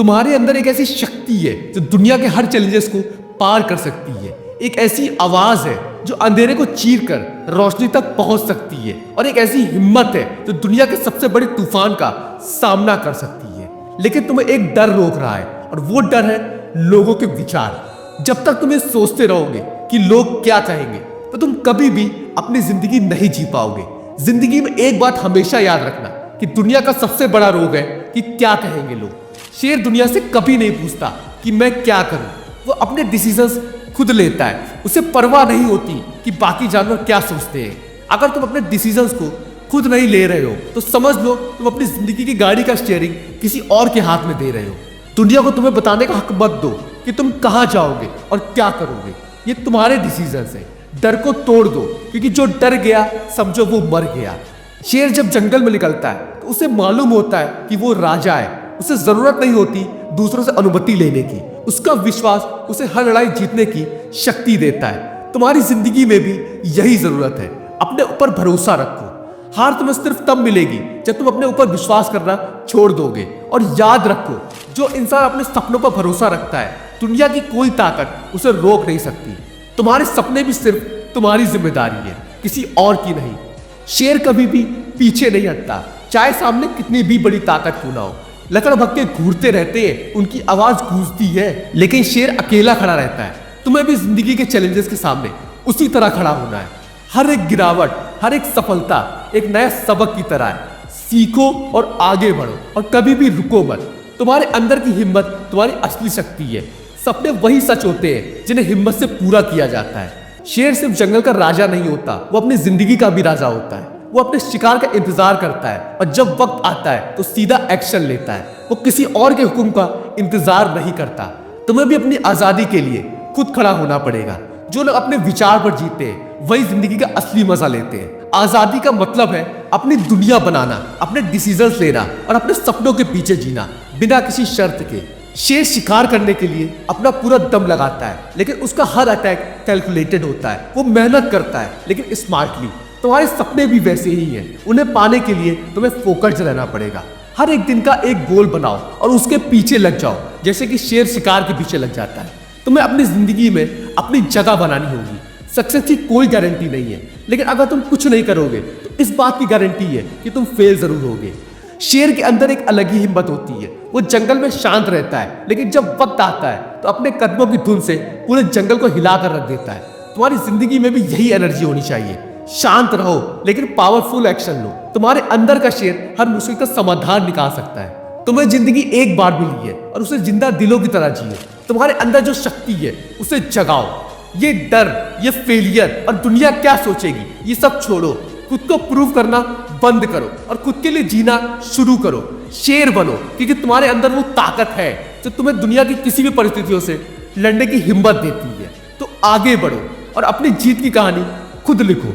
तुम्हारे अंदर एक ऐसी शक्ति है जो दुनिया के हर चैलेंजेस को पार कर सकती है। एक ऐसी आवाज है जो अंधेरे को चीर कर रोशनी तक पहुंच सकती है। और एक ऐसी हिम्मत है जो दुनिया के सबसे बड़े तूफान का सामना कर सकती है। लेकिन तुम्हें एक डर रोक रहा है, और वो डर है लोगों के विचार। जब तक तुम ये सोचते रहोगे कि लोग क्या कहेंगे, तो तुम कभी भी अपनी जिंदगी नहीं जी पाओगे। जिंदगी में एक बात हमेशा याद रखना कि दुनिया का सबसे बड़ा रोग है कि क्या कहेंगे लोग। शेर दुनिया से कभी नहीं पूछता कि मैं क्या करूं, वो अपने डिसीजंस खुद लेता है। उसे परवाह नहीं होती कि बाकी जानवर क्या सोचते हैं। अगर तुम अपने डिसीजंस को खुद नहीं ले रहे हो तो समझ लो तुम अपनी जिंदगी की गाड़ी का स्टीयरिंग किसी और के हाथ में दे रहे हो। दुनिया को तुम्हें बताने का हक मत दो कि तुम कहां जाओगे और क्या करोगे। ये तुम्हारे डिसीजंस है। डर को तोड़ दो, क्योंकि जो डर गया समझो वो मर गया। शेर जब जंगल में निकलता है तो उसे मालूम होता है कि वो राजा है। उसे जरूरत नहीं होती दूसरों से अनुमति लेने की। उसका विश्वास उसे हर लड़ाई जीतने की शक्ति देता है। तुम्हारी जिंदगी में भी यही जरूरत है। अपने ऊपर भरोसा रखो। हार तुम्हें सिर्फ तब मिलेगी जब तुम अपने ऊपर विश्वास करना छोड़ दोगे। और याद रखो, जो इंसान अपने सपनों पर भरोसा रखता है, दुनिया की कोई ताकत उसे रोक नहीं सकती। तुम्हारे सपने भी सिर्फ तुम्हारी जिम्मेदारी है, किसी और की नहीं। शेर कभी भी पीछे नहीं हटता, चाहे सामने कितनी भी बड़ी ताकत क्यों ना हो। लकड़ भक्के घूरते रहते हैं, उनकी आवाज गूंजती है, लेकिन शेर अकेला खड़ा रहता है। तुम्हें भी जिंदगी के चैलेंजेस के सामने उसी तरह खड़ा होना है। हर एक गिरावट, हर एक सफलता एक नया सबक की तरह है। सीखो और आगे बढ़ो, और कभी भी रुको मत। तुम्हारे अंदर की हिम्मत तुम्हारी असली शक्ति है। सपने वही सच होते हैं जिन्हें हिम्मत से पूरा किया जाता है। शेर सिर्फ जंगल का राजा नहीं होता, वो अपनी जिंदगी का भी राजा होता है। वो अपने शिकार का इंतजार करता है, और जब वक्त आता है तो सीधा एक्शन लेता है। वो किसी और के हुक्म का इंतजार नहीं करता। तुम्हें भी अपनी आजादी के लिए खुद खड़ा होना पड़ेगा। जो लोग अपने विचार पर जीते हैं वही जिंदगी का असली मजा लेते हैं। आजादी का मतलब है अपनी दुनिया बनाना, अपने डिसीजंस लेना और अपने सपनों के पीछे जीना बिना किसी शर्त के। शेर शिकार करने के लिए अपना पूरा दम लगाता है, लेकिन उसका हर अटैक कैलकुलेटेड होता है। वो मेहनत करता है, लेकिन स्मार्टली। तुम्हारे सपने भी वैसे ही हैं। उन्हें पाने के लिए तुम्हें फोकस्ड रहना पड़ेगा। हर एक दिन का एक गोल बनाओ और उसके पीछे लग जाओ, जैसे कि शेर शिकार के पीछे लग जाता है। तुम्हें अपनी जिंदगी में अपनी जगह बनानी होगी। सक्सेस की कोई गारंटी नहीं है, लेकिन अगर तुम कुछ नहीं करोगे तो इस बात की गारंटी है कि तुम फेल जरूर होगे। शेर के अंदर एक अलग ही हिम्मत होती है। वो जंगल में शांत रहता है, लेकिन जब वक्त आता है तो अपने कदमों की धुन से पूरे जंगल को हिलाकर रख देता है। तुम्हारी जिंदगी में भी यही एनर्जी होनी चाहिए। शांत रहो, लेकिन पावरफुल एक्शन लो। तुम्हारे अंदर का शेर हर मुश्किल का समाधान निकाल सकता है। तुम्हें जिंदगी एक बार मिली है, और उसे जिंदा दिलों की तरह जियो। तुम्हारे अंदर जो शक्ति है उसे जगाओ। ये डर, ये फेलियर और दुनिया क्या सोचेगी, ये सब छोड़ो। खुद को प्रूव करना बंद करो और खुद के लिए जीना शुरू करो। शेर बनो, क्योंकि तुम्हारे अंदर वो ताकत है जो तुम्हें दुनिया की किसी भी परिस्थितियों से लड़ने की हिम्मत देती है। तो आगे बढ़ो और अपनी जीत की कहानी खुद लिखो।